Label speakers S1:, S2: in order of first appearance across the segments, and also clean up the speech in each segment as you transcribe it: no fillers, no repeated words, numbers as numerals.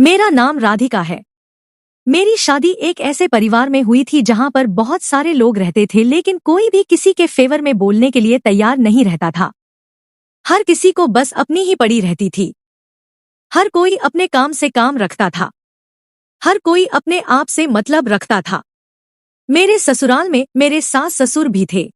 S1: मेरा नाम राधिका है। मेरी शादी एक ऐसे परिवार में हुई थी जहां पर बहुत सारे लोग रहते थे, लेकिन कोई भी किसी के फेवर में बोलने के लिए तैयार नहीं रहता था। हर किसी को बस अपनी ही पड़ी रहती थी। हर कोई अपने काम से काम रखता था। हर कोई अपने आप से मतलब रखता था। मेरे ससुराल में मेरे सास ससुर भी थे।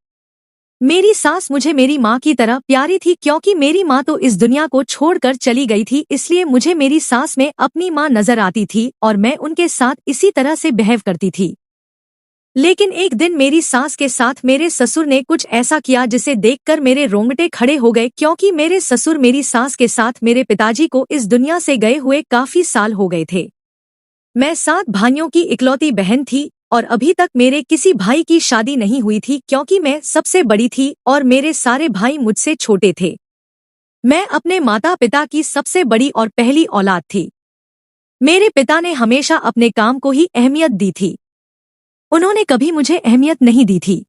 S1: मेरी सास मुझे मेरी माँ की तरह प्यारी थी, क्योंकि मेरी माँ तो इस दुनिया को छोड़कर चली गई थी, इसलिए मुझे मेरी सास में अपनी माँ नजर आती थी और मैं उनके साथ इसी तरह से बिहेव करती थी। लेकिन एक दिन मेरी सास के साथ मेरे ससुर ने कुछ ऐसा किया जिसे देखकर मेरे रोंगटे खड़े हो गए, क्योंकि मेरे ससुर मेरी सास के साथ मेरे पिताजी को इस दुनिया से गए हुए काफी साल हो गए थे। मैं 7 भाइयों की इकलौती बहन थी और अभी तक मेरे किसी भाई की शादी नहीं हुई थी, क्योंकि मैं सबसे बड़ी थी और मेरे सारे भाई मुझसे छोटे थे। मैं अपने माता पिता की सबसे बड़ी और पहली औलाद थी। मेरे पिता ने हमेशा अपने काम को ही अहमियत दी थी। उन्होंने कभी मुझे अहमियत नहीं दी थी।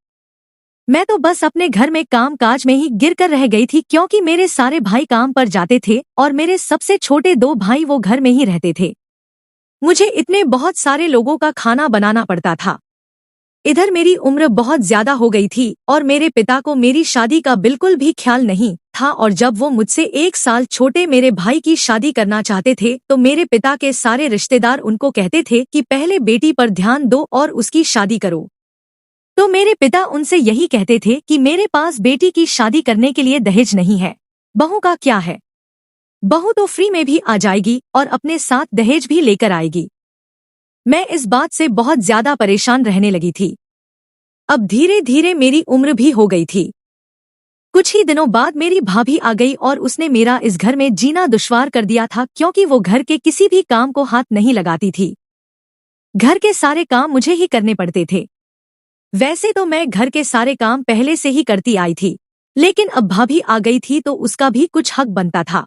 S1: मैं तो बस अपने घर में काम काज में ही गिर कर रह गई थी, क्योंकि मेरे सारे भाई काम पर जाते थे और मेरे सबसे छोटे 2 भाई वो घर में ही रहते थे। मुझे इतने बहुत सारे लोगों का खाना बनाना पड़ता था। इधर मेरी उम्र बहुत ज्यादा हो गई थी और मेरे पिता को मेरी शादी का बिल्कुल भी ख्याल नहीं था, और जब वो मुझसे 1 साल छोटे मेरे भाई की शादी करना चाहते थे तो मेरे पिता के सारे रिश्तेदार उनको कहते थे कि पहले बेटी पर ध्यान दो और उसकी शादी करो। तो मेरे पिता उनसे यही कहते थे कि मेरे पास बेटी की शादी करने के लिए दहेज नहीं है, बहू का क्या है, बहू तो फ्री में भी आ जाएगी और अपने साथ दहेज भी लेकर आएगी। मैं इस बात से बहुत ज्यादा परेशान रहने लगी थी। अब धीरे धीरे मेरी उम्र भी हो गई थी। कुछ ही दिनों बाद मेरी भाभी आ गई और उसने मेरा इस घर में जीना दुश्वार कर दिया था, क्योंकि वो घर के किसी भी काम को हाथ नहीं लगाती थी। घर के सारे काम मुझे ही करने पड़ते थे। वैसे तो मैं घर के सारे काम पहले से ही करती आई थी, लेकिन अब भाभी आ गई थी तो उसका भी कुछ हक बनता था।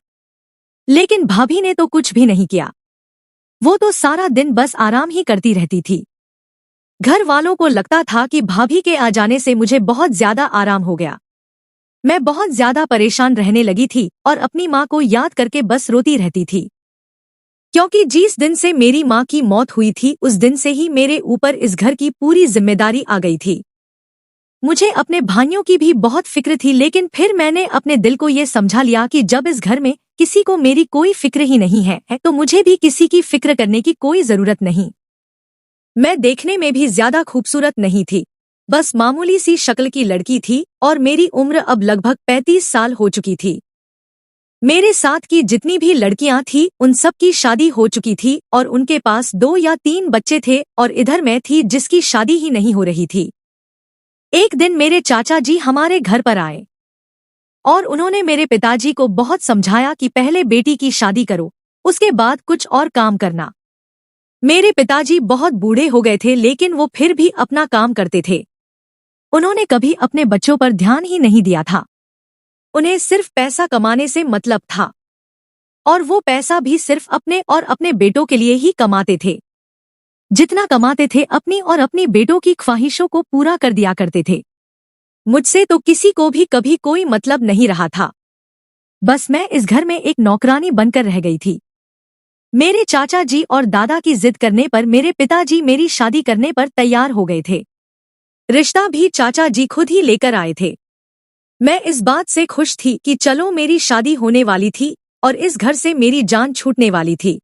S1: लेकिन भाभी ने तो कुछ भी नहीं किया। वो तो सारा दिन बस आराम ही करती रहती थी। घर वालों को लगता था कि भाभी के आ जाने से मुझे बहुत ज्यादा आराम हो गया। मैं बहुत ज्यादा परेशान रहने लगी थी और अपनी माँ को याद करके बस रोती रहती थी, क्योंकि जिस दिन से मेरी माँ की मौत हुई थी उस दिन से ही मेरे ऊपर इस घर की पूरी जिम्मेदारी आ गई थी। मुझे अपने भाइयों की भी बहुत फिक्र थी, लेकिन फिर मैंने अपने दिल को ये समझा लिया कि जब इस घर में किसी को मेरी कोई फिक्र ही नहीं है तो मुझे भी किसी की फिक्र करने की कोई जरूरत नहीं। मैं देखने में भी ज्यादा खूबसूरत नहीं थी, बस मामूली सी शक्ल की लड़की थी और मेरी उम्र अब लगभग 35 साल हो चुकी थी। मेरे साथ की जितनी भी लड़कियां थी उन सब की शादी हो चुकी थी और उनके पास 2 या 3 बच्चे थे, और इधर मैं थी जिसकी शादी ही नहीं हो रही थी। एक दिन मेरे चाचा जी हमारे घर पर आए और उन्होंने मेरे पिताजी को बहुत समझाया कि पहले बेटी की शादी करो, उसके बाद कुछ और काम करना। मेरे पिताजी बहुत बूढ़े हो गए थे, लेकिन वो फिर भी अपना काम करते थे। उन्होंने कभी अपने बच्चों पर ध्यान ही नहीं दिया था। उन्हें सिर्फ पैसा कमाने से मतलब था, और वो पैसा भी सिर्फ अपने और अपने बेटों के लिए ही कमाते थे। जितना कमाते थे अपनी और अपनी बेटों की ख्वाहिशों को पूरा कर दिया करते थे। मुझसे तो किसी को भी कभी कोई मतलब नहीं रहा था। बस मैं इस घर में एक नौकरानी बनकर रह गई थी। मेरे चाचा जी और दादा की जिद करने पर मेरे पिताजी मेरी शादी करने पर तैयार हो गए थे। रिश्ता भी चाचा जी खुद ही लेकर आए थे। मैं इस बात से खुश थी कि चलो मेरी शादी होने वाली थी और इस घर से मेरी जान छूटने वाली थी।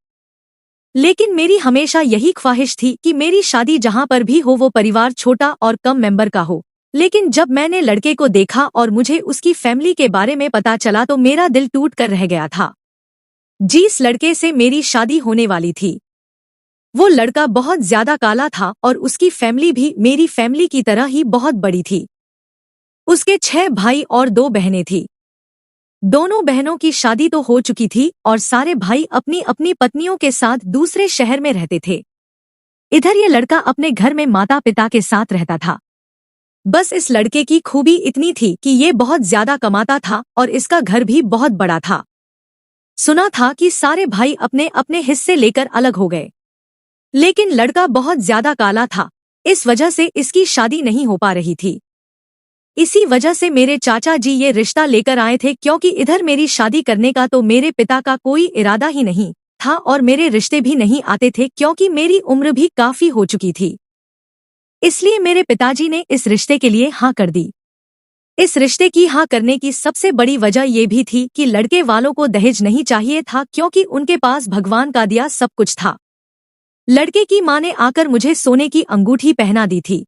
S1: लेकिन मेरी हमेशा यही ख्वाहिश थी कि मेरी शादी जहां पर भी हो वो परिवार छोटा और कम मेंबर का हो। लेकिन जब मैंने लड़के को देखा और मुझे उसकी फैमिली के बारे में पता चला तो मेरा दिल टूट कर रह गया था। जिस लड़के से मेरी शादी होने वाली थी वो लड़का बहुत ज्यादा काला था और उसकी फैमिली भी मेरी फैमिली की तरह ही बहुत बड़ी थी। उसके 6 भाई और 2 बहनें थी। दोनों बहनों की शादी तो हो चुकी थी और सारे भाई अपनी अपनी पत्नियों के साथ दूसरे शहर में रहते थे। इधर ये लड़का अपने घर में माता पिता के साथ रहता था। बस इस लड़के की खूबी इतनी थी कि ये बहुत ज्यादा कमाता था और इसका घर भी बहुत बड़ा था। सुना था कि सारे भाई अपने अपने हिस्से लेकर अलग हो गए, लेकिन लड़का बहुत ज्यादा काला था, इस वजह से इसकी शादी नहीं हो पा रही थी। इसी वजह से मेरे चाचा जी ये रिश्ता लेकर आए थे, क्योंकि इधर मेरी शादी करने का तो मेरे पिता का कोई इरादा ही नहीं था और मेरे रिश्ते भी नहीं आते थे क्योंकि मेरी उम्र भी काफी हो चुकी थी। इसलिए मेरे पिताजी ने इस रिश्ते के लिए हाँ कर दी। इस रिश्ते की हाँ करने की सबसे बड़ी वजह ये भी थी कि लड़के वालों को दहेज नहीं चाहिए था क्योंकि उनके पास भगवान का दिया सब कुछ था। लड़के की माँ ने आकर मुझे सोने की अंगूठी पहना दी थी।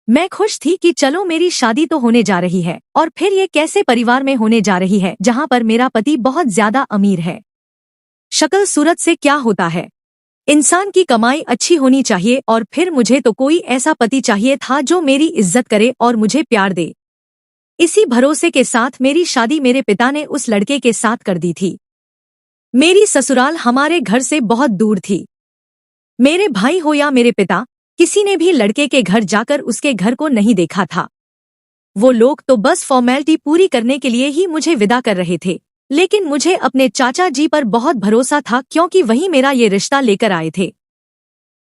S1: मैं खुश थी कि चलो मेरी शादी तो होने जा रही है, और फिर ये कैसे परिवार में होने जा रही है जहाँ पर मेरा पति बहुत ज्यादा अमीर है। शक्ल सूरत से क्या होता है, इंसान की कमाई अच्छी होनी चाहिए, और फिर मुझे तो कोई ऐसा पति चाहिए था जो मेरी इज्जत करे और मुझे प्यार दे। इसी भरोसे के साथ मेरी शादी मेरे पिता ने उस लड़के के साथ कर दी थी। मेरी ससुराल हमारे घर से बहुत दूर थी। मेरे भाई हो या मेरे पिता, किसी ने भी लड़के के घर जाकर उसके घर को नहीं देखा था। वो लोग तो बस फॉर्मेलिटी पूरी करने के लिए ही मुझे विदा कर रहे थे, लेकिन मुझे अपने चाचा जी पर बहुत भरोसा था क्योंकि वही मेरा ये रिश्ता लेकर आए थे।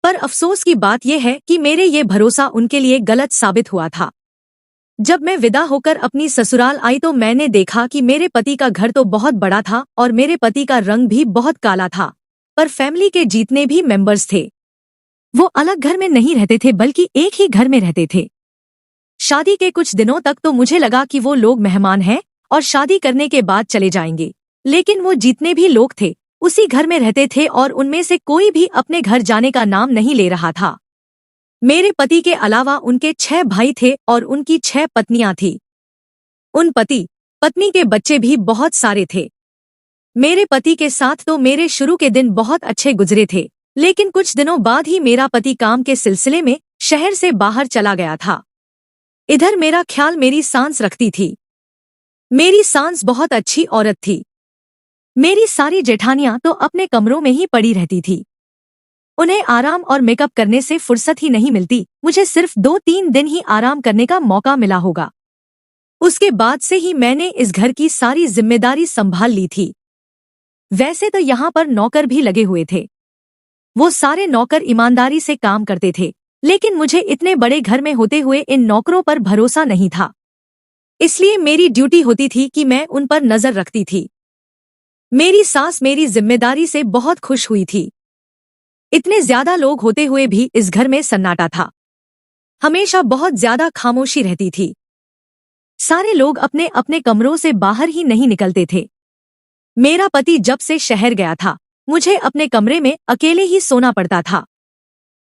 S1: पर अफसोस की बात यह है कि मेरे ये भरोसा उनके लिए गलत साबित हुआ था। जब मैं विदा होकर अपनी ससुराल आई तो मैंने देखा कि मेरे पति का घर तो बहुत बड़ा था और मेरे पति का रंग भी बहुत काला था, पर फैमिली के जितने भी मेंबर्स थे वो अलग घर में नहीं रहते थे बल्कि एक ही घर में रहते थे। शादी के कुछ दिनों तक तो मुझे लगा कि वो लोग मेहमान हैं और शादी करने के बाद चले जाएंगे, लेकिन वो जितने भी लोग थे उसी घर में रहते थे और उनमें से कोई भी अपने घर जाने का नाम नहीं ले रहा था। मेरे पति के अलावा उनके 6 भाई थे और उनकी 6 पत्नियां थी। उन पति पत्नी के बच्चे भी बहुत सारे थे। मेरे पति के साथ तो मेरे शुरू के दिन बहुत अच्छे गुजरे थे, लेकिन कुछ दिनों बाद ही मेरा पति काम के सिलसिले में शहर से बाहर चला गया था। इधर मेरा ख्याल मेरी सास रखती थी। मेरी सास बहुत अच्छी औरत थी। मेरी सारी जेठानियां तो अपने कमरों में ही पड़ी रहती थी। उन्हें आराम और मेकअप करने से फुर्सत ही नहीं मिलती। मुझे सिर्फ 2-3 दिन ही आराम करने का मौका मिला होगा। उसके बाद से ही मैंने इस घर की सारी जिम्मेदारी संभाल ली थी। वैसे तो यहाँ पर नौकर भी लगे हुए थे। वो सारे नौकर ईमानदारी से काम करते थे, लेकिन मुझे इतने बड़े घर में होते हुए इन नौकरों पर भरोसा नहीं था। इसलिए मेरी ड्यूटी होती थी कि मैं उन पर नजर रखती थी। मेरी सास मेरी जिम्मेदारी से बहुत खुश हुई थी। इतने ज्यादा लोग होते हुए भी इस घर में सन्नाटा था। हमेशा बहुत ज्यादा खामोशी रहती थी। सारे लोग अपने अपने कमरों से बाहर ही नहीं निकलते थे। मेरा पति जब से शहर गया था मुझे अपने कमरे में अकेले ही सोना पड़ता था।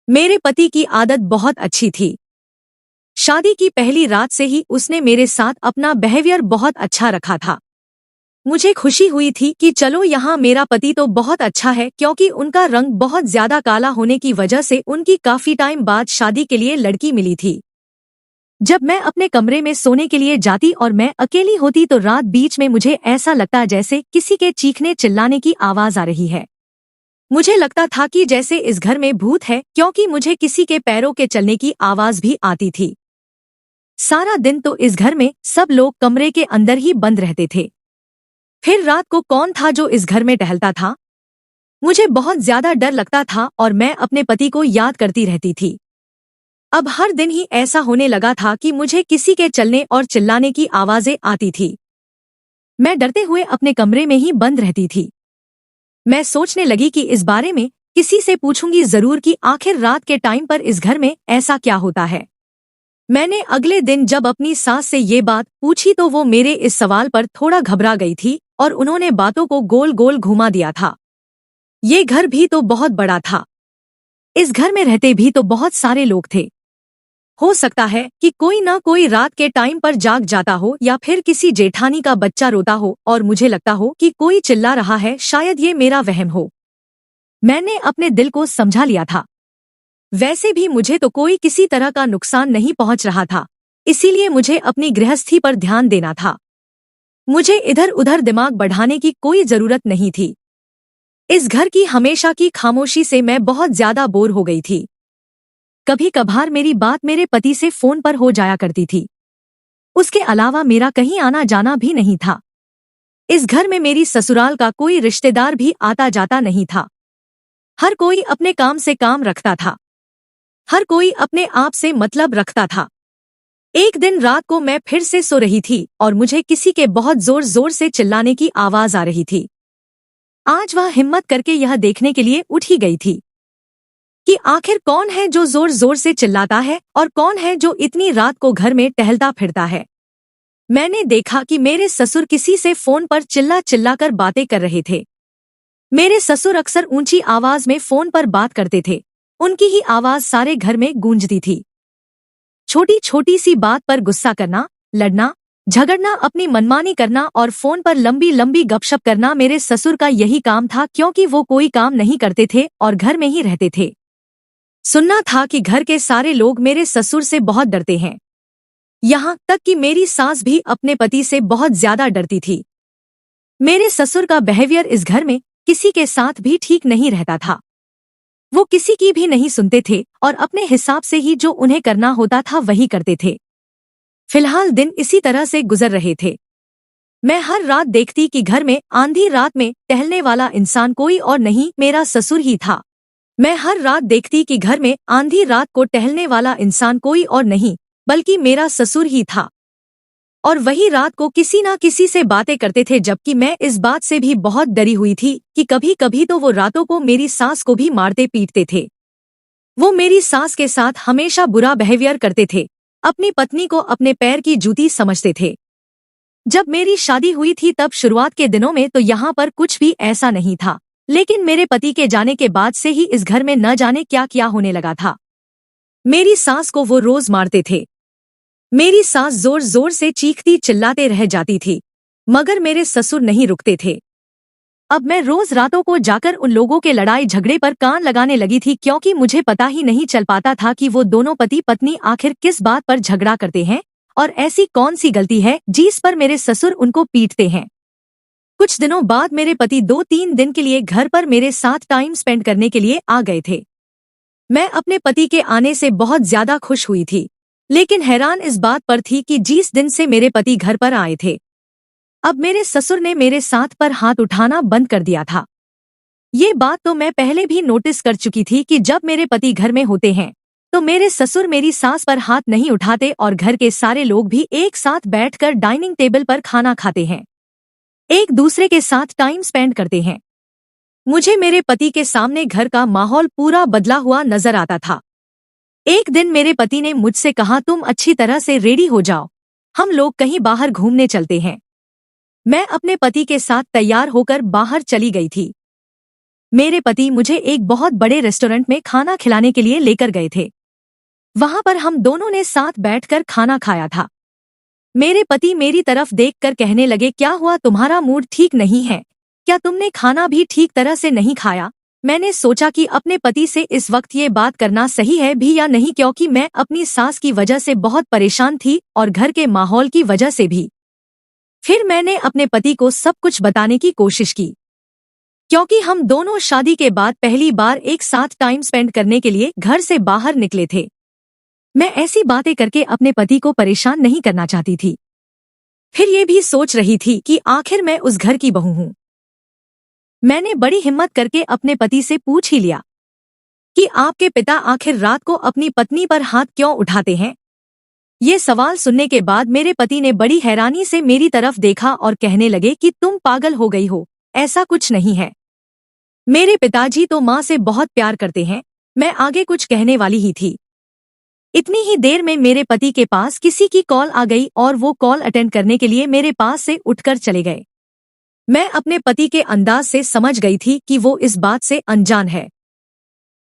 S1: मेरे पति की आदत बहुत अच्छी थी। शादी की पहली रात से ही उसने मेरे साथ अपना बिहेवियर बहुत अच्छा रखा था। मुझे खुशी हुई थी कि चलो यहाँ मेरा पति तो बहुत अच्छा है, क्योंकि उनका रंग बहुत ज्यादा काला होने की वजह से उनकी काफी टाइम बाद शादी के लिए लड़की मिली थी। जब मैं अपने कमरे में सोने के लिए जाती और मैं अकेली होती तो रात बीच में मुझे ऐसा लगता जैसे किसी के चीखने चिल्लाने की आवाज आ रही है। मुझे लगता था कि जैसे इस घर में भूत है, क्योंकि मुझे किसी के पैरों के चलने की आवाज भी आती थी। सारा दिन तो इस घर में सब लोग कमरे के अंदर ही बंद रहते थे। फिर रात को कौन था जो इस घर में टहलता था? मुझे बहुत ज्यादा डर लगता था और मैं अपने पति को याद करती रहती थी। अब हर दिन ही ऐसा होने लगा था कि मुझे किसी के चलने और चिल्लाने की आवाजें आती थी। मैं डरते हुए अपने कमरे में ही बंद रहती थी। मैं सोचने लगी कि इस बारे में किसी से पूछूंगी जरूर कि आखिर रात के टाइम पर इस घर में ऐसा क्या होता है। मैंने अगले दिन जब अपनी सास से ये बात पूछी तो वो मेरे इस सवाल पर थोड़ा घबरा गई थी और उन्होंने बातों को गोल गोल घुमा दिया था। ये घर भी तो बहुत बड़ा था। इस घर में रहते भी तो बहुत सारे लोग थे। हो सकता है कि कोई ना कोई रात के टाइम पर जाग जाता हो या फिर किसी जेठानी का बच्चा रोता हो और मुझे लगता हो कि कोई चिल्ला रहा है, शायद ये मेरा वहम हो। मैंने अपने दिल को समझा लिया था। वैसे भी मुझे तो कोई किसी तरह का नुकसान नहीं पहुंच रहा था, इसीलिए मुझे अपनी गृहस्थी पर ध्यान देना था। मुझे इधर उधर दिमाग बढ़ाने की कोई जरूरत नहीं थी। इस घर की हमेशा की खामोशी से मैं बहुत ज्यादा बोर हो गई थी। कभी कभार मेरी बात मेरे पति से फोन पर हो जाया करती थी। उसके अलावा मेरा कहीं आना जाना भी नहीं था। इस घर में मेरी ससुराल का कोई रिश्तेदार भी आता जाता नहीं था। हर कोई अपने काम से काम रखता था। हर कोई अपने आप से मतलब रखता था। एक दिन रात को मैं फिर से सो रही थी और मुझे किसी के बहुत जोर जोर से चिल्लाने की आवाज आ रही थी। आज वह हिम्मत करके यह देखने के लिए उठ ही गई थी कि आखिर कौन है जो जोर जोर से चिल्लाता है और कौन है जो इतनी रात को घर में टहलता फिरता है। मैंने देखा कि मेरे ससुर किसी से फोन पर चिल्ला चिल्ला कर बातें कर रहे थे। मेरे ससुर अक्सर ऊंची आवाज में फोन पर बात करते थे। उनकी ही आवाज सारे घर में गूंजती थी। छोटी छोटी सी बात पर गुस्सा करना, लड़ना, झगड़ना, अपनी मनमानी करना और फोन पर लंबी लंबी गपशप करना मेरे ससुर का यही काम था, क्योंकि वो कोई काम नहीं करते थे और घर में ही रहते थे। सुनना था कि घर के सारे लोग मेरे ससुर से बहुत डरते हैं। यहाँ तक कि मेरी सास भी अपने पति से बहुत ज्यादा डरती थी। मेरे ससुर का बिहेवियर इस घर में किसी के साथ भी ठीक नहीं रहता था। वो किसी की भी नहीं सुनते थे और अपने हिसाब से ही जो उन्हें करना होता था वही करते थे। फिलहाल दिन इसी तरह से गुजर रहे थे। मैं हर रात देखती कि घर में आंधी रात में टहलने वाला इंसान कोई और नहीं, मेरा ससुर ही था। मैं हर रात देखती कि घर में आंधी रात को टहलने वाला इंसान कोई और नहीं बल्कि मेरा ससुर ही था। और वही रात को किसी ना किसी से बातें करते थे, जबकि मैं इस बात से भी बहुत डरी हुई थी कि कभी कभी तो वो रातों को मेरी सास को भी मारते पीटते थे। वो मेरी सास के साथ हमेशा बुरा बिहेवियर करते थे, अपनी पत्नी को अपने पैर की जूती समझते थे। जब मेरी शादी हुई थी तब शुरुआत के दिनों में तो यहाँ पर कुछ भी ऐसा नहीं था, लेकिन मेरे पति के जाने के बाद से ही इस घर में न जाने क्या क्या होने लगा था। मेरी सास को वो रोज मारते थे। मेरी सास जोर जोर से चीखती चिल्लाते रह जाती थी, मगर मेरे ससुर नहीं रुकते थे। अब मैं रोज रातों को जाकर उन लोगों के लड़ाई झगड़े पर कान लगाने लगी थी, क्योंकि मुझे पता ही नहीं चल पाता था कि वो दोनों पति पत्नी आखिर किस बात पर झगड़ा करते हैं और ऐसी कौन सी गलती है जिस पर मेरे ससुर उनको पीटते हैं। कुछ दिनों बाद मेरे पति 2-3 दिन के लिए घर पर मेरे साथ टाइम स्पेंड करने के लिए आ गए थे। मैं अपने पति के आने से बहुत ज्यादा खुश हुई थी, लेकिन हैरान इस बात पर थी कि जिस दिन से मेरे पति घर पर आए थे, अब मेरे ससुर ने मेरे साथ पर हाथ उठाना बंद कर दिया था। ये बात तो मैं पहले भी नोटिस कर चुकी थी कि जब मेरे पति घर में होते हैं तो मेरे ससुर मेरी सास पर हाथ नहीं उठाते और घर के सारे लोग भी एक साथ बैठकर डाइनिंग टेबल पर खाना खाते हैं, एक दूसरे के साथ टाइम स्पेंड करते हैं। मुझे मेरे पति के सामने घर का माहौल पूरा बदला हुआ नजर आता था। एक दिन मेरे पति ने मुझसे कहा, तुम अच्छी तरह से रेडी हो जाओ, हम लोग कहीं बाहर घूमने चलते हैं। मैं अपने पति के साथ तैयार होकर बाहर चली गई थी। मेरे पति मुझे एक बहुत बड़े रेस्टोरेंट में खाना खिलाने के लिए लेकर गए थे। वहां पर हम दोनों ने साथ बैठकर खाना खाया था। मेरे पति मेरी तरफ देखकर कहने लगे, क्या हुआ, तुम्हारा मूड ठीक नहीं है क्या? तुमने खाना भी ठीक तरह से नहीं खाया? मैंने सोचा कि अपने पति से इस वक्त ये बात करना सही है भी या नहीं, क्योंकि मैं अपनी सास की वजह से बहुत परेशान थी और घर के माहौल की वजह से भी। फिर मैंने अपने पति को सब कुछ बताने की कोशिश की, क्योंकि हम दोनों शादी के बाद पहली बार एक साथ टाइम स्पेंड करने के लिए घर से बाहर निकले थे। मैं ऐसी बातें करके अपने पति को परेशान नहीं करना चाहती थी। फिर ये भी सोच रही थी कि आखिर मैं उस घर की बहू हूँ। मैंने बड़ी हिम्मत करके अपने पति से पूछ ही लिया कि आपके पिता आखिर रात को अपनी पत्नी पर हाथ क्यों उठाते हैं। ये सवाल सुनने के बाद मेरे पति ने बड़ी हैरानी से मेरी तरफ देखा और कहने लगे कि तुम पागल हो गई हो, ऐसा कुछ नहीं है। मेरे पिताजी तो माँ से बहुत प्यार करते हैं। मैं आगे कुछ कहने वाली ही थी, इतनी ही देर में मेरे पति के पास किसी की कॉल आ गई और वो कॉल अटेंड करने के लिए मेरे पास से उठकर चले गए। मैं अपने पति के अंदाज से समझ गई थी कि वो इस बात से अनजान है।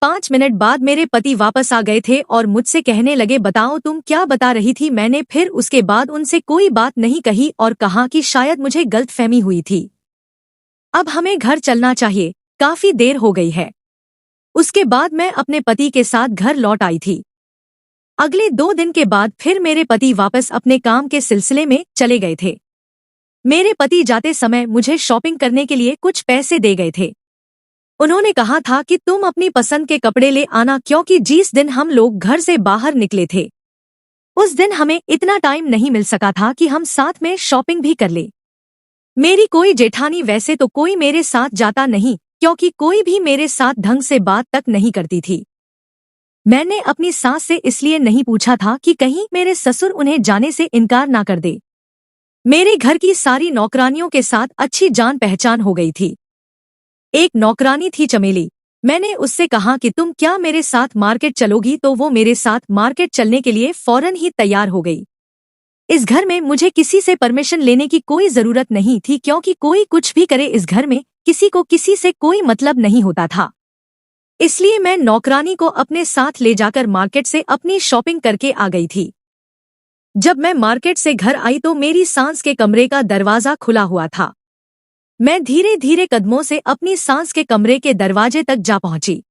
S1: 5 मिनट बाद मेरे पति वापस आ गए थे और मुझसे कहने लगे, बताओ तुम क्या बता रही थी। मैंने फिर उसके बाद उनसे कोई बात नहीं कही और कहा कि शायद मुझे गलतफहमी हुई थी, अब हमें घर चलना चाहिए, काफी देर हो गई है। उसके बाद मैं अपने पति के साथ घर लौट आई थी। अगले 2 दिन के बाद फिर मेरे पति वापस अपने काम के सिलसिले में चले गए थे। मेरे पति जाते समय मुझे शॉपिंग करने के लिए कुछ पैसे दे गए थे। उन्होंने कहा था कि तुम अपनी पसंद के कपड़े ले आना, क्योंकि जिस दिन हम लोग घर से बाहर निकले थे उस दिन हमें इतना टाइम नहीं मिल सका था कि हम साथ में शॉपिंग भी कर ले। मेरी कोई जेठानी वैसे तो कोई मेरे साथ जाता नहीं, क्योंकि कोई भी मेरे साथ ढंग से बात तक नहीं करती थी। मैंने अपनी सास से इसलिए नहीं पूछा था कि कहीं मेरे ससुर उन्हें जाने से इनकार ना कर दे। मेरे घर की सारी नौकरानियों के साथ अच्छी जान पहचान हो गई थी। एक नौकरानी थी चमेली। मैंने उससे कहा कि तुम क्या मेरे साथ मार्केट चलोगी, तो वो मेरे साथ मार्केट चलने के लिए फौरन ही तैयार हो गई। इस घर में मुझे किसी से परमिशन लेने की कोई जरूरत नहीं थी, क्योंकि कोई कुछ भी करे इस घर में किसी को किसी से कोई मतलब नहीं होता था। इसलिए मैं नौकरानी को अपने साथ ले जाकर मार्केट से अपनी शॉपिंग करके आ गई थी। जब मैं मार्केट से घर आई तो मेरी सास के कमरे का दरवाजा खुला हुआ था। मैं धीरे धीरे कदमों से अपनी सास के कमरे के दरवाजे तक जा पहुंची।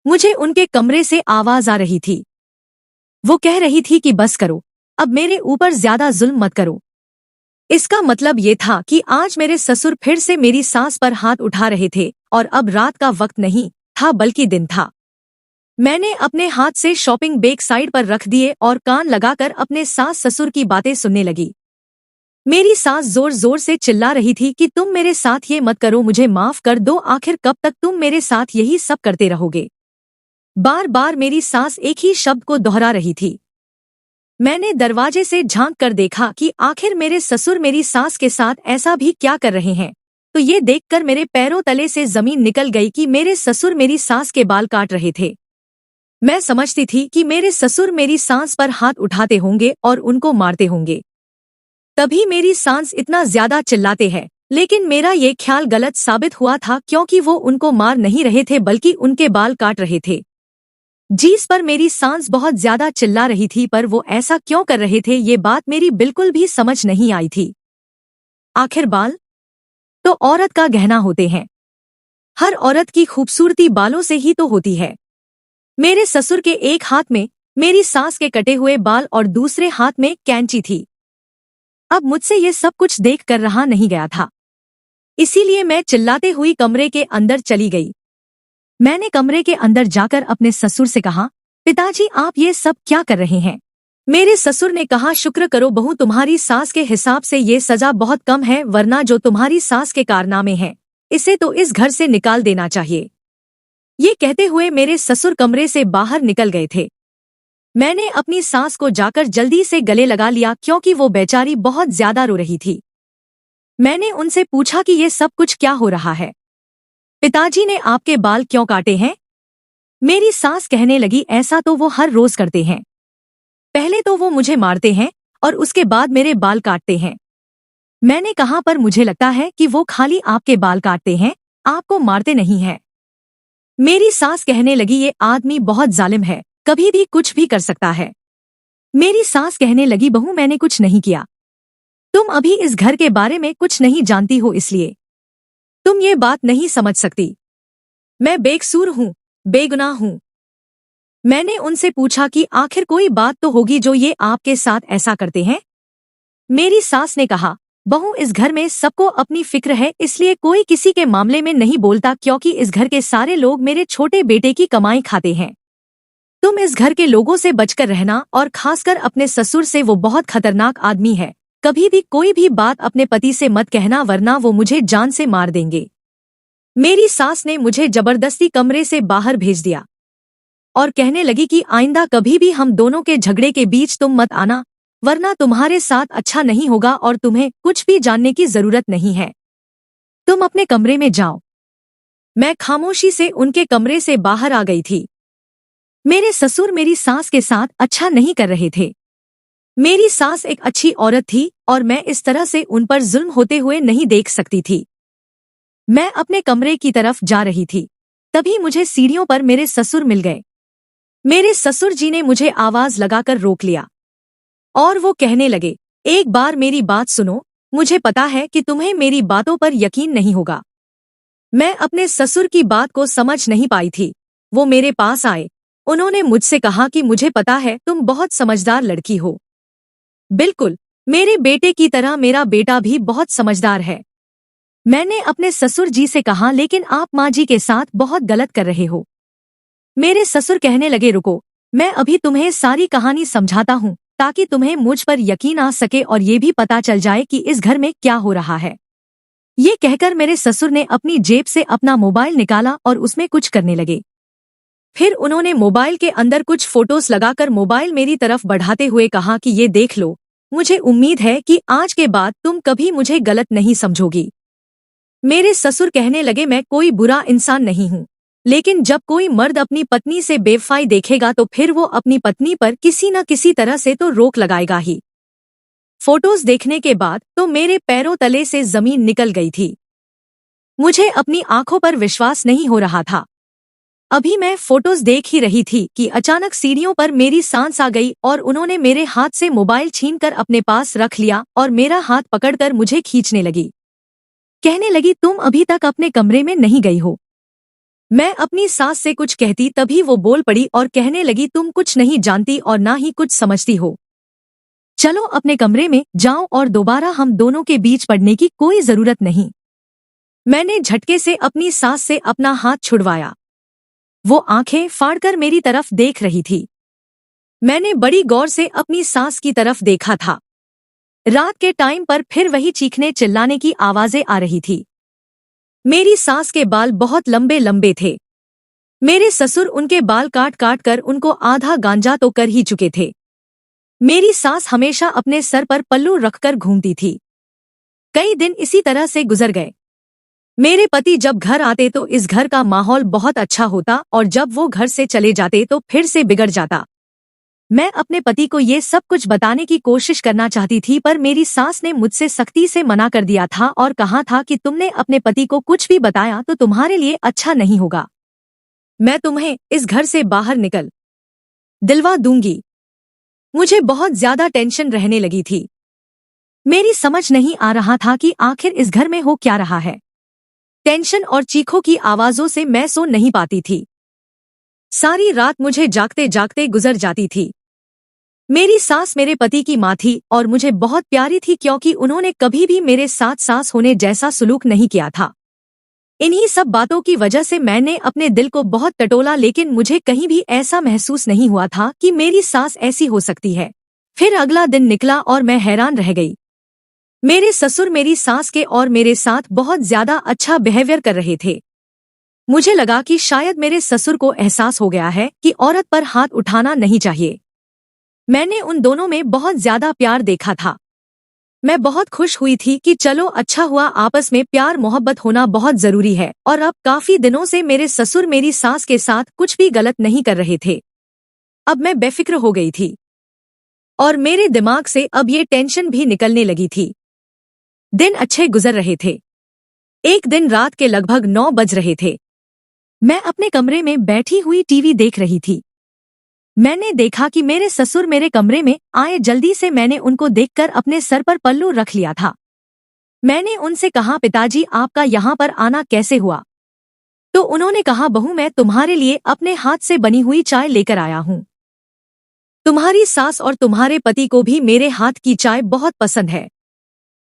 S1: मुझे उनके कमरे से आवाज आ रही थी। वो कह रही थी कि बस करो, अब मेरे ऊपर ज्यादा जुल्म मत करो। इसका मतलब ये था कि आज मेरे ससुर फिर से मेरी सास पर हाथ उठा रहे थे, और अब रात का वक्त नहीं था बल्कि दिन था। मैंने अपने हाथ से शॉपिंग बैग साइड पर रख दिए और कान लगाकर अपने सास ससुर की बातें सुनने लगी। मेरी सास जोर जोर से चिल्ला रही थी कि तुम मेरे साथ ये मत करो, मुझे माफ कर दो, आखिर कब तक तुम मेरे साथ यही सब करते रहोगे। बार बार मेरी सास एक ही शब्द को दोहरा रही थी। मैंने दरवाजे से झांक कर देखा कि आखिर मेरे ससुर मेरी सास के साथ ऐसा भी क्या कर रहे हैं, तो ये देखकर मेरे पैरों तले से जमीन निकल गई कि मेरे ससुर मेरी सास के बाल काट रहे थे। मैं समझती थी कि मेरे ससुर मेरी सास पर हाथ उठाते होंगे और उनको मारते होंगे, तभी मेरी सास इतना ज्यादा चिल्लाते हैं। लेकिन मेरा ये ख्याल गलत साबित हुआ था, क्योंकि वो उनको मार नहीं रहे थे बल्कि उनके बाल काट रहे थे। जिस पर मेरी सास बहुत ज्यादा चिल्ला रही थी, पर वो ऐसा क्यों कर रहे थे ये बात मेरी बिल्कुल भी समझ नहीं आई थी। आखिर बाल तो औरत का गहना होते हैं। हर औरत की खूबसूरती बालों से ही तो होती है। मेरे ससुर के एक हाथ में मेरी सास के कटे हुए बाल और दूसरे हाथ में कैंची थी। अब मुझसे ये सब कुछ देख कर रहा नहीं गया था, इसीलिए मैं चिल्लाते हुई कमरे के अंदर चली गई। मैंने कमरे के अंदर जाकर अपने ससुर से कहा, पिताजी आप ये सब क्या कर रहे हैं। मेरे ससुर ने कहा, शुक्र करो बहू, तुम्हारी सास के हिसाब से ये सजा बहुत कम है, वरना जो तुम्हारी सास के कारनामे हैं इसे तो इस घर से निकाल देना चाहिए। ये कहते हुए मेरे ससुर कमरे से बाहर निकल गए थे। मैंने अपनी सास को जाकर जल्दी से गले लगा लिया, क्योंकि वो बेचारी बहुत ज्यादा रो रही थी। मैंने उनसे पूछा कि ये सब कुछ क्या हो रहा है, पिताजी ने आपके बाल क्यों काटे हैं। मेरी सास कहने लगी, ऐसा तो वो हर रोज करते हैं। पहले तो वो मुझे मारते हैं और उसके बाद मेरे बाल काटते हैं। मैंने कहा, पर मुझे लगता है कि वो खाली आपके बाल काटते हैं, आपको मारते नहीं हैं। मेरी सास कहने लगी, ये आदमी बहुत जालिम है, कभी भी कुछ भी कर सकता है। मेरी सास कहने लगी, बहू मैंने कुछ नहीं किया, तुम अभी इस घर के बारे में कुछ नहीं जानती हो, इसलिए तुम ये बात नहीं समझ सकती। मैं बेकसूर हूँ, बेगुनाह हूँ। मैंने उनसे पूछा कि आखिर कोई बात तो होगी जो ये आपके साथ ऐसा करते हैं। मेरी सास ने कहा, बहू इस घर में सबको अपनी फिक्र है, इसलिए कोई किसी के मामले में नहीं बोलता, क्योंकि इस घर के सारे लोग मेरे छोटे बेटे की कमाई खाते हैं। तुम इस घर के लोगों से बचकर रहना, और खासकर अपने ससुर से, वो बहुत खतरनाक आदमी है। कभी भी कोई भी बात अपने पति से मत कहना, वरना वो मुझे जान से मार देंगे। मेरी सास ने मुझे जबरदस्ती कमरे से बाहर भेज दिया और कहने लगी कि आइंदा कभी भी हम दोनों के झगड़े के बीच तुम मत आना, वरना तुम्हारे साथ अच्छा नहीं होगा और तुम्हें कुछ भी जानने की जरूरत नहीं है। तुम अपने कमरे में जाओ। मैं खामोशी से उनके कमरे से बाहर आ गई थी। मेरे ससुर मेरी सास के साथ अच्छा नहीं कर रहे थे। मेरी सास एक अच्छी औरत थी और मैं इस तरह से उन पर जुल्म होते हुए नहीं देख सकती थी। मैं अपने कमरे की तरफ जा रही थी, तभी मुझे सीढ़ियों पर मेरे ससुर मिल गए। मेरे ससुर जी ने मुझे आवाज लगाकर रोक लिया और वो कहने लगे, एक बार मेरी बात सुनो, मुझे पता है कि तुम्हें मेरी बातों पर यकीन नहीं होगा। मैं अपने ससुर की बात को समझ नहीं पाई थी। वो मेरे पास आए, उन्होंने मुझसे कहा कि मुझे पता है तुम बहुत समझदार लड़की हो। बिल्कुल मेरे बेटे की तरह मेरा बेटा भी बहुत समझदार है। मैंने अपने ससुर जी से कहा, लेकिन आप माँ जी के साथ बहुत गलत कर रहे हो। मेरे ससुर कहने लगे, रुको, मैं अभी तुम्हें सारी कहानी समझाता हूँ, ताकि तुम्हें मुझ पर यकीन आ सके और ये भी पता चल जाए कि इस घर में क्या हो रहा है। ये कहकर मेरे ससुर ने अपनी जेब से अपना मोबाइल निकाला और उसमें कुछ करने लगे। फिर उन्होंने मोबाइल के अंदर कुछ फोटोज लगाकर मोबाइल मेरी तरफ बढ़ाते हुए कहा कि ये देख लो, मुझे उम्मीद है कि आज के बाद तुम कभी मुझे गलत नहीं समझोगी। मेरे ससुर कहने लगे मैं कोई बुरा इंसान नहीं हूँ, लेकिन जब कोई मर्द अपनी पत्नी से बेवफाई देखेगा तो फिर वो अपनी पत्नी पर किसी न किसी तरह से तो रोक लगाएगा ही। फोटोज देखने के बाद तो मेरे पैरों तले से जमीन निकल गई थी। मुझे अपनी आंखों पर विश्वास नहीं हो रहा था। अभी मैं फोटोज देख ही रही थी कि अचानक सीढ़ियों पर मेरी सांस आ गई और उन्होंने मेरे हाथ से मोबाइल छीनकर अपने पास रख लिया और मेरा हाथ पकड़कर मुझे खींचने लगी। कहने लगी तुम अभी तक अपने कमरे में नहीं गई हो। मैं अपनी सास से कुछ कहती तभी वो बोल पड़ी और कहने लगी तुम कुछ नहीं जानती और ना ही कुछ समझती हो। चलो अपने कमरे में जाओ और दोबारा हम दोनों के बीच पड़ने की कोई जरूरत नहीं। मैंने झटके से अपनी सास से अपना हाथ छुड़वाया। वो आंखें फाड़कर मेरी तरफ देख रही थी। मैंने बड़ी गौर से अपनी सास की तरफ देखा था। रात के टाइम पर फिर वही चीखने चिल्लाने की आवाजें आ रही थी। मेरी सास के बाल बहुत लंबे लंबे थे। मेरे ससुर उनके बाल काट काट कर उनको आधा गांजा तो कर ही चुके थे। मेरी सास हमेशा अपने सर पर पल्लू रखकर घूमती थी। कई दिन इसी तरह से गुजर गए। मेरे पति जब घर आते तो इस घर का माहौल बहुत अच्छा होता और जब वो घर से चले जाते तो फिर से बिगड़ जाता। मैं अपने पति को ये सब कुछ बताने की कोशिश करना चाहती थी पर मेरी सास ने मुझसे सख्ती से मना कर दिया था और कहा था कि तुमने अपने पति को कुछ भी बताया तो तुम्हारे लिए अच्छा नहीं होगा। मैं तुम्हें इस घर से बाहर निकल दिलवा दूंगी। मुझे बहुत ज्यादा टेंशन रहने लगी थी। मेरी समझ नहीं आ रहा था कि आखिर इस घर में हो क्या रहा है। टेंशन और चीखों की आवाजों से मैं सो नहीं पाती थी। सारी रात मुझे जागते जागते गुजर जाती थी। मेरी सास मेरे पति की माँ थी और मुझे बहुत प्यारी थी क्योंकि उन्होंने कभी भी मेरे साथ सास होने जैसा सुलूक नहीं किया था। इन्हीं सब बातों की वजह से मैंने अपने दिल को बहुत टटोला लेकिन मुझे कहीं भी ऐसा महसूस नहीं हुआ था कि मेरी सास ऐसी हो सकती है। फिर अगला दिन निकला और मैं हैरान रह गई। मेरे ससुर मेरी सास के और मेरे साथ बहुत ज्यादा अच्छा बिहेवियर कर रहे थे। मुझे लगा कि शायद मेरे ससुर को एहसास हो गया है कि औरत पर हाथ उठाना नहीं चाहिए। मैंने उन दोनों में बहुत ज्यादा प्यार देखा था। मैं बहुत खुश हुई थी कि चलो अच्छा हुआ, आपस में प्यार मोहब्बत होना बहुत जरूरी है और अब काफी दिनों से मेरे ससुर मेरी सास के साथ कुछ भी गलत नहीं कर रहे थे। अब मैं बेफिक्र हो गई थी और मेरे दिमाग से अब ये टेंशन भी निकलने लगी थी। दिन अच्छे गुजर रहे थे। एक दिन रात के लगभग 9 बज रहे थे। मैं अपने कमरे में बैठी हुई टीवी देख रही थी। मैंने देखा कि मेरे ससुर मेरे कमरे में आए। जल्दी से मैंने उनको देखकर अपने सर पर पल्लू रख लिया था। मैंने उनसे कहा पिताजी आपका यहाँ पर आना कैसे हुआ? तो उन्होंने कहा बहू मैं तुम्हारे लिए अपने हाथ से बनी हुई चाय लेकर आया हूँ। तुम्हारी सास और तुम्हारे पति को भी मेरे हाथ की चाय बहुत पसंद है।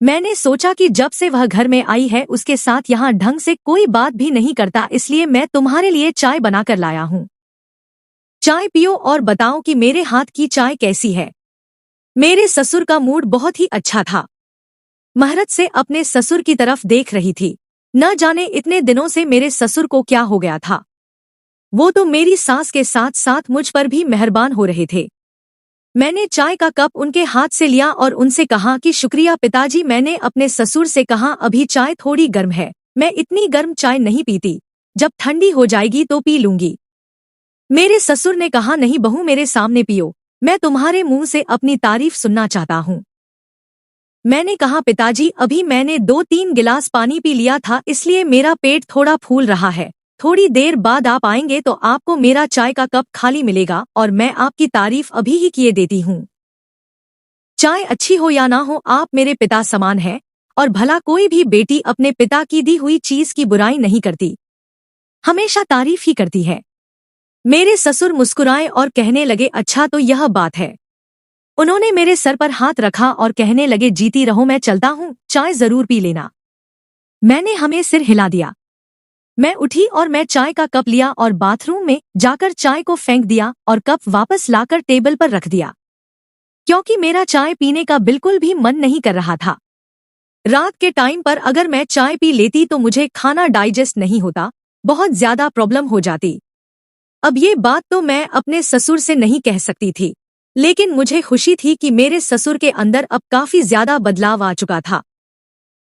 S1: मैंने सोचा कि जब से वह घर में आई है उसके साथ यहाँ ढंग से कोई बात भी नहीं करता, इसलिए मैं तुम्हारे लिए चाय बनाकर लाया हूँ। चाय पियो और बताओ कि मेरे हाथ की चाय कैसी है। मेरे ससुर का मूड बहुत ही अच्छा था। महरत से अपने ससुर की तरफ देख रही थी। न जाने इतने दिनों से मेरे ससुर को क्या हो गया था। वो तो मेरी सास के साथ साथ मुझ पर भी मेहरबान हो रहे थे। मैंने चाय का कप उनके हाथ से लिया और उनसे कहा कि शुक्रिया पिताजी। मैंने अपने ससुर से कहा अभी चाय थोड़ी गर्म है, मैं इतनी गर्म चाय नहीं पीती, जब ठंडी हो जाएगी तो पी लूंगी। मेरे ससुर ने कहा नहीं बहू मेरे सामने पियो, मैं तुम्हारे मुंह से अपनी तारीफ सुनना चाहता हूँ। मैंने कहा पिताजी अभी मैंने 2-3 गिलास पानी पी लिया था, इसलिए मेरा पेट थोड़ा फूल रहा है। थोड़ी देर बाद आप आएंगे तो आपको मेरा चाय का कप खाली मिलेगा और मैं आपकी तारीफ अभी ही किए देती हूँ। चाय अच्छी हो या ना हो आप मेरे पिता समान हैं और भला कोई भी बेटी अपने पिता की दी हुई चीज की बुराई नहीं करती, हमेशा तारीफ ही करती है। मेरे ससुर मुस्कुराए और कहने लगे अच्छा तो यह बात है। उन्होंने मेरे सर पर हाथ रखा और कहने लगे जीती रहो, मैं चलता हूँ, चाय जरूर पी लेना। मैंने हमें सिर हिला दिया। मैं उठी और मैं चाय का कप लिया और बाथरूम में जाकर चाय को फेंक दिया और कप वापस लाकर टेबल पर रख दिया, क्योंकि मेरा चाय पीने का बिल्कुल भी मन नहीं कर रहा था। रात के टाइम पर अगर मैं चाय पी लेती तो मुझे खाना डाइजेस्ट नहीं होता, बहुत ज्यादा प्रॉब्लम हो जाती। अब ये बात तो मैं अपने ससुर से नहीं कह सकती थी, लेकिन मुझे खुशी थी कि मेरे ससुर के अंदर अब काफी ज्यादा बदलाव आ चुका था।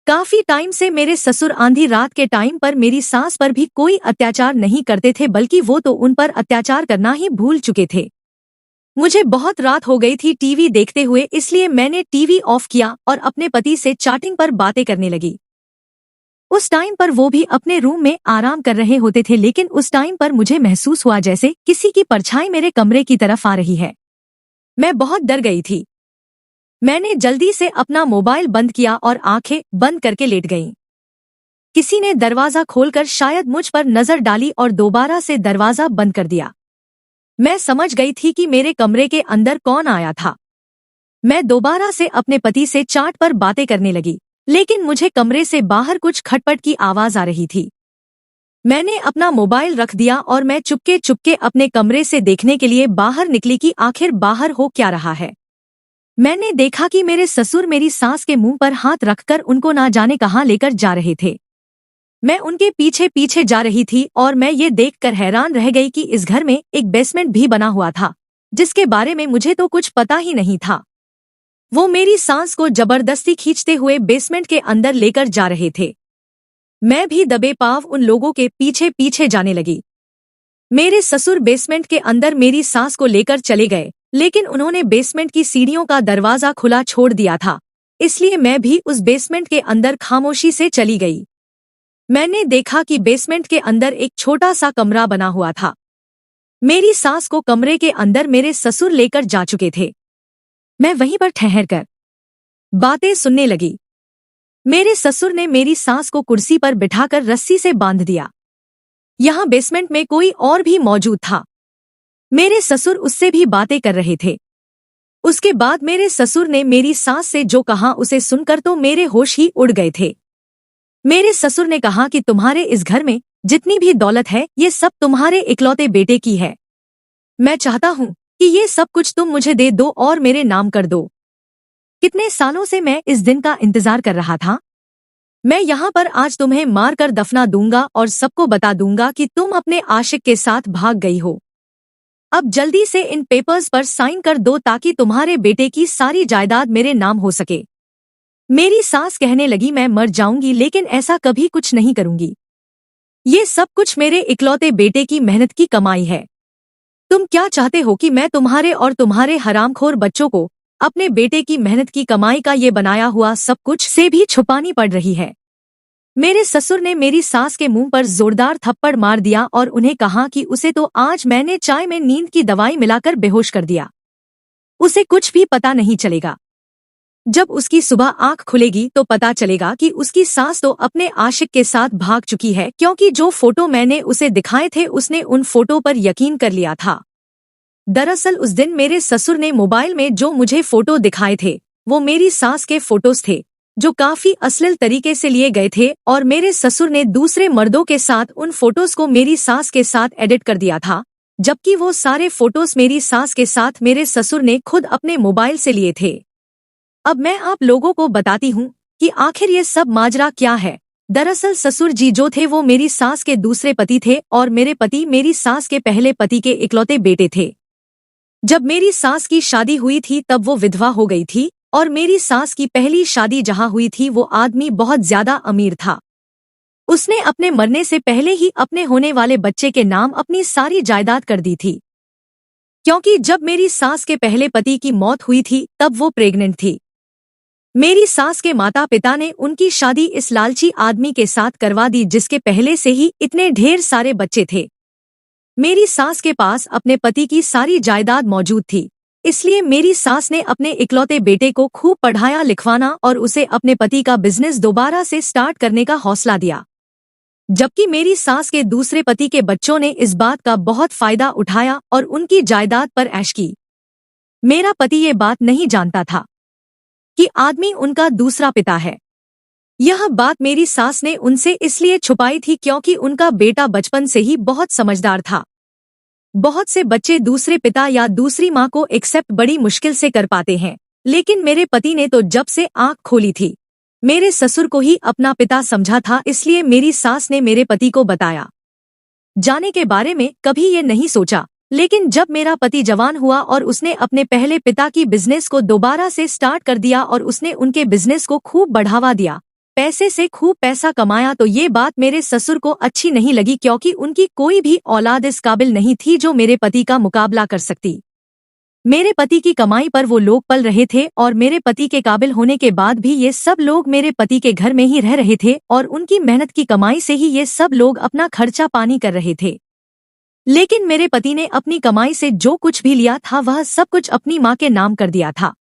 S1: काफी टाइम से मेरे ससुर आंधी रात के टाइम पर मेरी सास पर भी कोई अत्याचार नहीं करते थे, बल्कि वो तो उन पर अत्याचार करना ही भूल चुके थे। मुझे बहुत रात हो गई थी टीवी देखते हुए, इसलिए मैंने टीवी ऑफ किया और अपने पति से चैटिंग पर बातें करने लगी। उस टाइम पर वो भी अपने रूम में आराम कर रहे होते थे, लेकिन उस टाइम पर मुझे महसूस हुआ जैसे किसी की परछाई मेरे कमरे की तरफ आ रही है। मैं बहुत डर गई थी। मैंने जल्दी से अपना मोबाइल बंद किया और आंखें बंद करके लेट गई। किसी ने दरवाजा खोलकर शायद मुझ पर नजर डाली और दोबारा से दरवाजा बंद कर दिया। मैं समझ गई थी कि मेरे कमरे के अंदर कौन आया था। मैं दोबारा से अपने पति से चाट पर बातें करने लगी, लेकिन मुझे कमरे से बाहर कुछ खटपट की आवाज आ रही थी। मैंने अपना मोबाइल रख दिया और मैं चुपके चुपके अपने कमरे से देखने के लिए बाहर निकली कि आखिर बाहर हो क्या रहा है। मैंने देखा कि मेरे ससुर मेरी सास के मुंह पर हाथ रखकर उनको ना जाने कहां लेकर जा रहे थे। मैं उनके पीछे पीछे जा रही थी और मैं ये देखकर हैरान रह गई कि इस घर में एक बेसमेंट भी बना हुआ था, जिसके बारे में मुझे तो कुछ पता ही नहीं था। वो मेरी सांस को जबरदस्ती खींचते हुए बेसमेंट के अंदर लेकर जा रहे थे। मैं भी दबे पांव उन लोगों के पीछे पीछे जाने लगी। मेरे ससुर बेसमेंट के अंदर मेरी सास को लेकर चले गए, लेकिन उन्होंने बेसमेंट की सीढ़ियों का दरवाजा खुला छोड़ दिया था, इसलिए मैं भी उस बेसमेंट के अंदर खामोशी से चली गई। मैंने देखा कि बेसमेंट के अंदर एक छोटा सा कमरा बना हुआ था। मेरी सास को कमरे के अंदर मेरे ससुर लेकर जा चुके थे। मैं वहीं पर ठहरकर बातें सुनने लगी। मेरे ससुर ने मेरी सास को कुर्सी पर बिठाकर रस्सी से बांध दिया। यहाँ बेसमेंट में कोई और भी मौजूद था। मेरे ससुर उससे भी बातें कर रहे थे। उसके बाद मेरे ससुर ने मेरी सास से जो कहा उसे सुनकर तो मेरे होश ही उड़ गए थे। मेरे ससुर ने कहा कि तुम्हारे इस घर में जितनी भी दौलत है ये सब तुम्हारे इकलौते बेटे की है। मैं चाहता हूँ कि ये सब कुछ तुम मुझे दे दो और मेरे नाम कर दो। कितने सालों से मैं इस दिन का इंतजार कर रहा था। मैं यहाँ पर आज तुम्हें मारकर दफना दूंगा और सबको बता दूंगा कि तुम अपने आशिक के साथ भाग गई हो। अब जल्दी से इन पेपर्स पर साइन कर दो ताकि तुम्हारे बेटे की सारी जायदाद मेरे नाम हो सके। मेरी सास कहने लगी, मैं मर जाऊंगी लेकिन ऐसा कभी कुछ नहीं करूंगी। ये सब कुछ मेरे इकलौते बेटे की मेहनत की कमाई है। तुम क्या चाहते हो कि मैं तुम्हारे और तुम्हारे हरामखोर बच्चों को अपने बेटे की मेहनत की कमाई का ये बनाया हुआ सब कुछ से भी छुपानी पड़ रही है। मेरे ससुर ने मेरी सास के मुंह पर जोरदार थप्पड़ मार दिया और उन्हें कहा कि उसे तो आज मैंने चाय में नींद की दवाई मिलाकर बेहोश कर दिया। उसे कुछ भी पता नहीं चलेगा। जब उसकी सुबह आंख खुलेगी तो पता चलेगा कि उसकी सास तो अपने आशिक के साथ भाग चुकी है, क्योंकि जो फोटो मैंने उसे दिखाए थे उसने उन फोटो पर यकीन कर लिया था। दरअसल उस दिन मेरे ससुर ने मोबाइल में जो मुझे फोटो दिखाए थे वो मेरी सास के फोटोज थे, जो काफी अश्लील तरीके से लिए गए थे, और मेरे ससुर ने दूसरे मर्दों के साथ उन फोटोज को मेरी सास के साथ एडिट कर दिया था, जबकि वो सारे फोटोज मेरी सास के साथ मेरे ससुर ने खुद अपने मोबाइल से लिए थे। अब मैं आप लोगों को बताती हूँ कि आखिर ये सब माजरा क्या है। दरअसल ससुर जी जो थे वो मेरी सास के दूसरे पति थे और मेरे पति मेरी सास के पहले पति के इकलौते बेटे थे। जब मेरी सास की शादी हुई थी तब वो विधवा हो गई थी, और मेरी सास की पहली शादी जहाँ हुई थी वो आदमी बहुत ज्यादा अमीर था। उसने अपने मरने से पहले ही अपने होने वाले बच्चे के नाम अपनी सारी जायदाद कर दी थी, क्योंकि जब मेरी सास के पहले पति की मौत हुई थी तब वो प्रेग्नेंट थी। मेरी सास के माता पिता ने उनकी शादी इस लालची आदमी के साथ करवा दी जिसके पहले से ही इतने ढेर सारे बच्चे थे। मेरी सास के पास अपने पति की सारी जायदाद मौजूद थी, इसलिए मेरी सास ने अपने इकलौते बेटे को खूब पढ़ाया लिखवाना और उसे अपने पति का बिजनेस दोबारा से स्टार्ट करने का हौसला दिया। जबकि मेरी सास के दूसरे पति के बच्चों ने इस बात का बहुत फायदा उठाया और उनकी जायदाद पर ऐश की। मेरा पति ये बात नहीं जानता था कि आदमी उनका दूसरा पिता है। यह बात मेरी सास ने उनसे इसलिए छुपाई थी क्योंकि उनका बेटा बचपन से ही बहुत समझदार था। बहुत से बच्चे दूसरे पिता या दूसरी माँ को एक्सेप्ट बड़ी मुश्किल से कर पाते हैं, लेकिन मेरे पति ने तो जब से आंख खोली थी मेरे ससुर को ही अपना पिता समझा था, इसलिए मेरी सास ने मेरे पति को बताया जाने के बारे में कभी ये नहीं सोचा। लेकिन जब मेरा पति जवान हुआ और उसने अपने पहले पिता की बिजनेस को दोबारा से स्टार्ट कर दिया और उसने उनके बिजनेस को खूब बढ़ावा दिया, पैसे से खूब पैसा कमाया तो ये बात मेरे ससुर को अच्छी नहीं लगी, क्योंकि उनकी कोई भी औलाद इस काबिल नहीं थी जो मेरे पति का मुकाबला कर सकती। मेरे पति की कमाई पर वो लोग पल रहे थे और मेरे पति के काबिल होने के बाद भी ये सब लोग मेरे पति के घर में ही रह रहे थे और उनकी मेहनत की कमाई से ही ये सब लोग अपना खर्चा पानी कर रहे थे। लेकिन मेरे पति ने अपनी कमाई से जो कुछ भी लिया था वह सब कुछ अपनी माँ के नाम कर दिया था।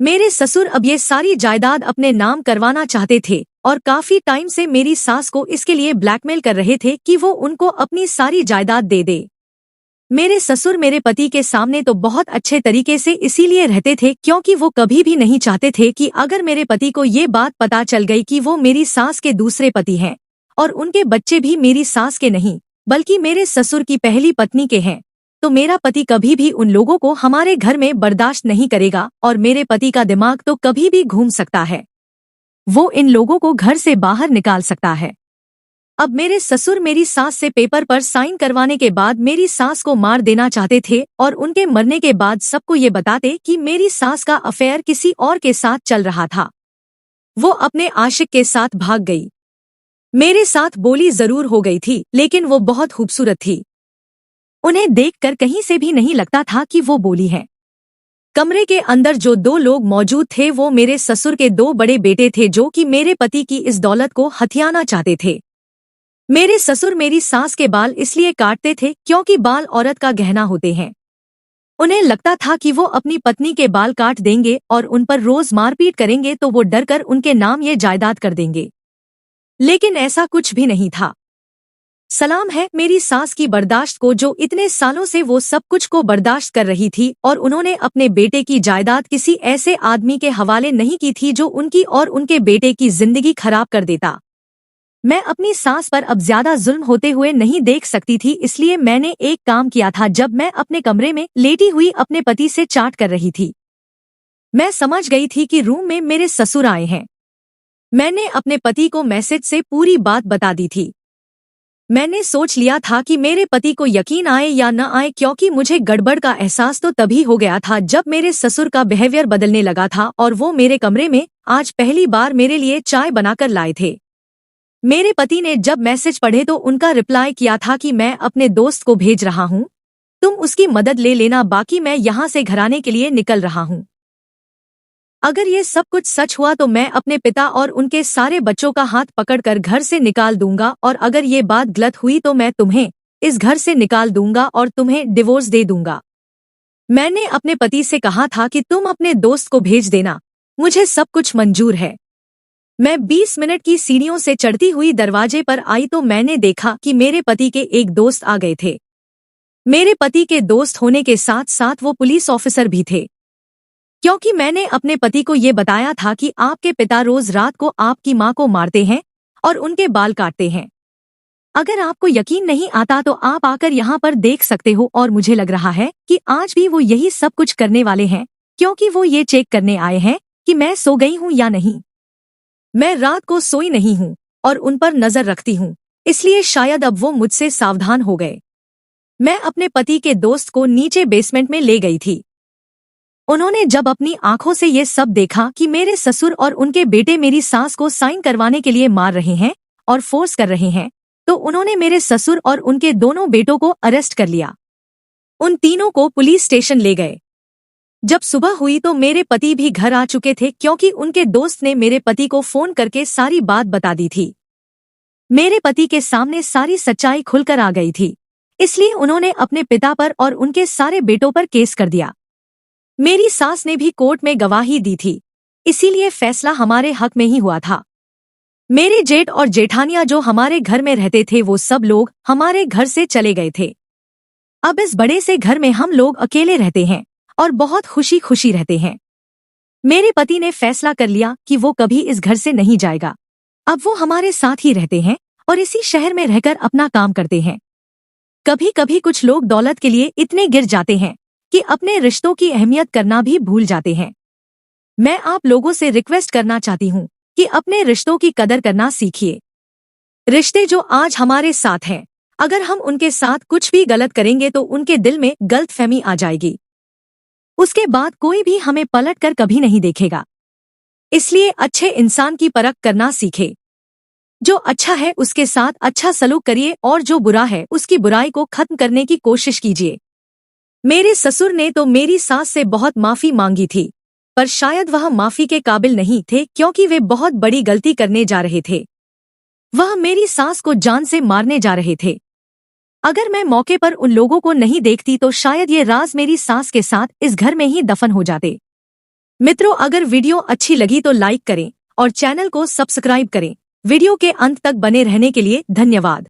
S1: मेरे ससुर अब ये सारी जायदाद अपने नाम करवाना चाहते थे और काफी टाइम से मेरी सास को इसके लिए ब्लैकमेल कर रहे थे कि वो उनको अपनी सारी जायदाद दे दे। मेरे ससुर मेरे पति के सामने तो बहुत अच्छे तरीके से इसीलिए रहते थे क्योंकि वो कभी भी नहीं चाहते थे कि अगर मेरे पति को ये बात पता चल गई कि वो मेरी सास के दूसरे पति हैं और उनके बच्चे भी मेरी सास के नहीं बल्कि मेरे ससुर की पहली पत्नी के हैं, तो मेरा पति कभी भी उन लोगों को हमारे घर में बर्दाश्त नहीं करेगा और मेरे पति का दिमाग तो कभी भी घूम सकता है। वो इन लोगों को घर से बाहर निकाल सकता है। अब मेरे ससुर मेरी सास से पेपर पर साइन करवाने के बाद मेरी सास को मार देना चाहते थे और उनके मरने के बाद सबको ये बताते कि मेरी सास का अफेयर किसी और के साथ चल रहा था। वो अपने आशिक के साथ भाग गई। मेरे साथ बोली जरूर हो गई थी, लेकिन वो बहुत खूबसूरत थी। उन्हें देखकर कहीं से भी नहीं लगता था कि वो बोली है। कमरे के अंदर जो दो लोग मौजूद थे वो मेरे ससुर के दो बड़े बेटे थे जो कि मेरे पति की इस दौलत को हथियाना चाहते थे। मेरे ससुर मेरी सास के बाल इसलिए काटते थे क्योंकि बाल औरत का गहना होते हैं। उन्हें लगता था कि वो अपनी पत्नी के बाल काट देंगे और उन पर रोज मारपीट करेंगे तो वो डरकर उनके नाम ये जायदाद कर देंगे, लेकिन ऐसा कुछ भी नहीं था। सलाम है मेरी सास की बर्दाश्त को, जो इतने सालों से वो सब कुछ को बर्दाश्त कर रही थी और उन्होंने अपने बेटे की जायदाद किसी ऐसे आदमी के हवाले नहीं की थी जो उनकी और उनके बेटे की जिंदगी खराब कर देता। मैं अपनी सास पर अब ज्यादा जुल्म होते हुए नहीं देख सकती थी, इसलिए मैंने एक काम किया था। जब मैं अपने कमरे में लेटी हुई अपने पति से चाट कर रही थी, मैं समझ गई थी कि रूम में मेरे ससुर आए हैं। मैंने अपने पति को मैसेज से पूरी बात बता दी थी। मैंने सोच लिया था कि मेरे पति को यकीन आए या न आए, क्योंकि मुझे गड़बड़ का एहसास तो तभी हो गया था जब मेरे ससुर का बिहेवियर बदलने लगा था और वो मेरे कमरे में आज पहली बार मेरे लिए चाय बनाकर लाए थे। मेरे पति ने जब मैसेज पढ़े तो उनका रिप्लाई किया था कि मैं अपने दोस्त को भेज रहा हूँ, तुम उसकी मदद ले लेना, बाकी मैं यहाँ से घराने के लिए निकल रहा हूँ। अगर ये सब कुछ सच हुआ तो मैं अपने पिता और उनके सारे बच्चों का हाथ पकड़कर घर से निकाल दूंगा, और अगर ये बात गलत हुई तो मैं तुम्हें इस घर से निकाल दूंगा और तुम्हें डिवोर्स दे दूंगा। मैंने अपने पति से कहा था कि तुम अपने दोस्त को भेज देना, मुझे सब कुछ मंजूर है। मैं 20 मिनट की सीढ़ियों से चढ़ती हुई दरवाजे पर आई तो मैंने देखा कि मेरे पति के एक दोस्त आ गए थे। मेरे पति के दोस्त होने के साथ साथ वो पुलिस ऑफिसर भी थे, क्योंकि मैंने अपने पति को ये बताया था कि आपके पिता रोज रात को आपकी माँ को मारते हैं और उनके बाल काटते हैं। अगर आपको यकीन नहीं आता तो आप आकर यहाँ पर देख सकते हो, और मुझे लग रहा है कि आज भी वो यही सब कुछ करने वाले हैं, क्योंकि वो ये चेक करने आए हैं कि मैं सो गई हूँ या नहीं। मैं रात को सोई नहीं हूँ और उन पर नजर रखती हूँ, इसलिए शायद अब वो मुझसे सावधान हो गए। मैं अपने पति के दोस्त को नीचे बेसमेंट में ले गई थी। उन्होंने जब अपनी आंखों से ये सब देखा कि मेरे ससुर और उनके बेटे मेरी सास को साइन करवाने के लिए मार रहे हैं और फोर्स कर रहे हैं, तो उन्होंने मेरे ससुर और उनके दोनों बेटों को अरेस्ट कर लिया। उन तीनों को पुलिस स्टेशन ले गए। जब सुबह हुई तो मेरे पति भी घर आ चुके थे, क्योंकि उनके दोस्त ने मेरे पति को फोन करके सारी बात बता दी थी। मेरे पति के सामने सारी सच्चाई खुलकर आ गई थी, इसलिए उन्होंने अपने पिता पर और उनके सारे बेटों पर केस कर दिया। मेरी सास ने भी कोर्ट में गवाही दी थी, इसीलिए फैसला हमारे हक में ही हुआ था। मेरे जेठ और जेठानियां जो हमारे घर में रहते थे वो सब लोग हमारे घर से चले गए थे। अब इस बड़े से घर में हम लोग अकेले रहते हैं और बहुत खुशी खुशी रहते हैं। मेरे पति ने फैसला कर लिया कि वो कभी इस घर से नहीं जाएगा। अब वो हमारे साथ ही रहते हैं और इसी शहर में रहकर अपना काम करते हैं। कभी कभी कुछ लोग दौलत के लिए इतने गिर जाते हैं कि अपने रिश्तों की अहमियत करना भी भूल जाते हैं। मैं आप लोगों से रिक्वेस्ट करना चाहती हूँ कि अपने रिश्तों की कदर करना सीखिए। रिश्ते जो आज हमारे साथ हैं, अगर हम उनके साथ कुछ भी गलत करेंगे तो उनके दिल में गलतफहमी आ जाएगी। उसके बाद कोई भी हमें पलट कर कभी नहीं देखेगा। इसलिए अच्छे इंसान की परख करना सीखे। जो अच्छा है उसके साथ अच्छा सलूक करिए और जो बुरा है उसकी बुराई को खत्म करने की कोशिश कीजिए। मेरे ससुर ने तो मेरी सास से बहुत माफी मांगी थी, पर शायद वह माफी के काबिल नहीं थे क्योंकि वे बहुत बड़ी गलती करने जा रहे थे। वह मेरी सास को जान से मारने जा रहे थे। अगर मैं मौके पर उन लोगों को नहीं देखती तो शायद ये राज मेरी सास के साथ इस घर में ही दफन हो जाते। मित्रों, अगर वीडियो अच्छी लगी तो लाइक करें और चैनल को सब्सक्राइब करें। वीडियो के अंत तक बने रहने के लिए धन्यवाद।